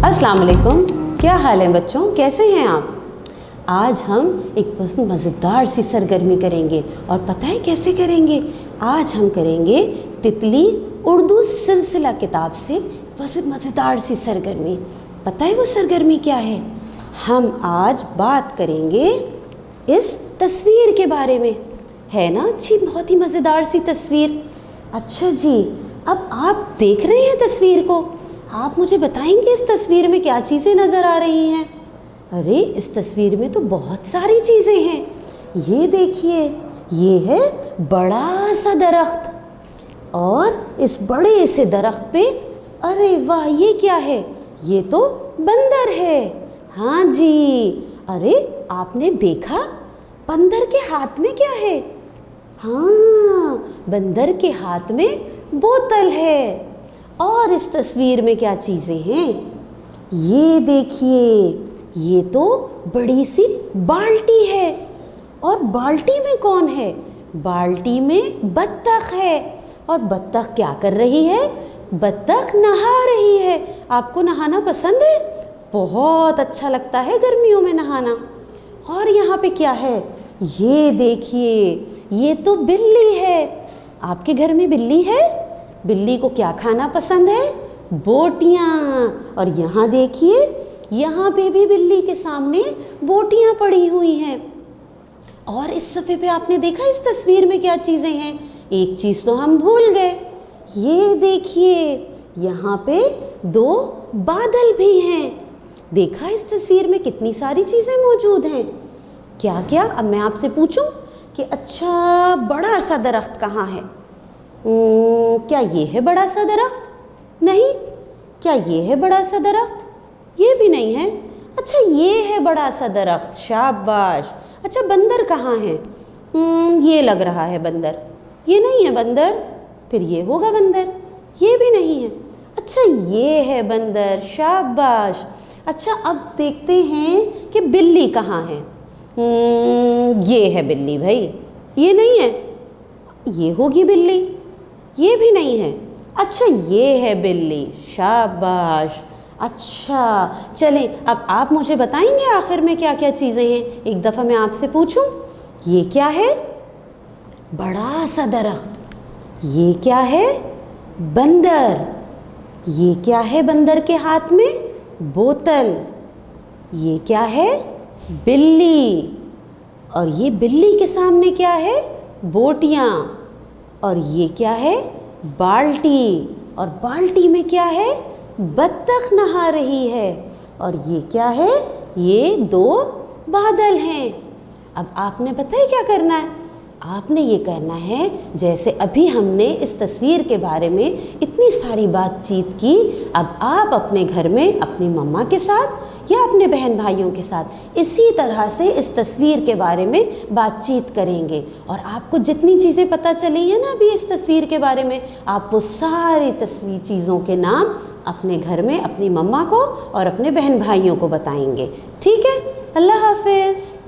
अस्सलाम वालेकुम, क्या हाल है बच्चों, कैसे हैं आप। आज हम एक बहुत मज़ेदार सी सरगर्मी करेंगे और पता है कैसे करेंगे। आज हम करेंगे तितली उर्दू सिलसिला किताब से बहुत मज़ेदार सी सरगर्मी। पता है वो सरगर्मी क्या है। हम आज बात करेंगे इस तस्वीर के बारे में। है ना अच्छी, बहुत ही मज़ेदार सी तस्वीर। अच्छा जी, अब आप देख रहे हैं तस्वीर को, आप मुझे बताएंगे इस तस्वीर में क्या चीज़ें नज़र आ रही हैं। अरे इस तस्वीर में तो बहुत सारी चीज़ें हैं। ये देखिए, ये है बड़ा सा दरख्त और इस बड़े से दरख्त पे, अरे वाह, ये क्या है, ये तो बंदर है। हाँ जी, अरे आपने देखा बंदर के हाथ में क्या है। हाँ, बंदर के हाथ में बोतल है। और इस तस्वीर में क्या चीज़ें हैं, ये देखिए, ये तो बड़ी सी बाल्टी है। और बाल्टी में कौन है, बाल्टी में बत्तख है। और बत्तख क्या कर रही है, बत्तख नहा रही है। आपको नहाना पसंद है, बहुत अच्छा लगता है गर्मियों में नहाना। और यहाँ पे क्या है, ये देखिए, ये तो बिल्ली है। आपके घर में बिल्ली है, बिल्ली को क्या खाना पसंद है, बोटियाँ। और यहाँ देखिए, यहाँ पे भी बिल्ली के सामने बोटियाँ पड़ी हुई हैं। और इस सफ़े पे आपने देखा इस तस्वीर में क्या चीज़ें हैं। एक चीज़ तो हम भूल गए, ये देखिए, यहाँ पे दो बादल भी हैं। देखा इस तस्वीर में कितनी सारी चीज़ें मौजूद हैं। क्या क्या, अब मैं आपसे पूछूं कि अच्छा बड़ा सा दरख्त कहाँ है। क्या ये है बड़ा सा दरख्त, नहीं। क्या ये है बड़ा सा दरख्त, ये भी नहीं है। अच्छा ये है बड़ा सा दरख्त, शाबाश। अच्छा बंदर कहाँ है, ये लग रहा है बंदर, ये नहीं है बंदर। फिर ये होगा बंदर, ये भी नहीं है। अच्छा ये है बंदर, शाबाश। अच्छा अब देखते हैं कि बिल्ली कहाँ है। ये है बिल्ली भाई, ये नहीं है, ये होगी बिल्ली, ये भी नहीं है। अच्छा ये है बिल्ली, शाबाश। अच्छा चलें, अब आप मुझे बताएंगे आखिर में क्या क्या चीज़ें हैं। एक दफ़ा मैं आपसे पूछूं, ये क्या है, बड़ा सा दरख्त। ये क्या है, बंदर। ये क्या है, बंदर के हाथ में बोतल। ये क्या है, बिल्ली। और ये बिल्ली के सामने क्या है, बोटियाँ। और ये क्या है, बाल्टी। और बाल्टी में क्या है, बत्तख नहा रही है। और ये क्या है, ये दो बादल हैं। अब आपने पता है क्या करना है, आपने ये करना है, जैसे अभी हमने इस तस्वीर के बारे में इतनी सारी बातचीत की, अब आप अपने घर में अपनी मम्मा के साथ या अपने बहन भाइयों के साथ इसी तरह से इस तस्वीर के बारे में बातचीत करेंगे। और आपको जितनी चीज़ें पता चली हैं ना अभी इस तस्वीर के बारे में, आप वो सारी तस्वीर चीज़ों के नाम अपने घर में अपनी मम्मा को और अपने बहन भाइयों को बताएंगे। ठीक है, अल्लाह हाफिज़।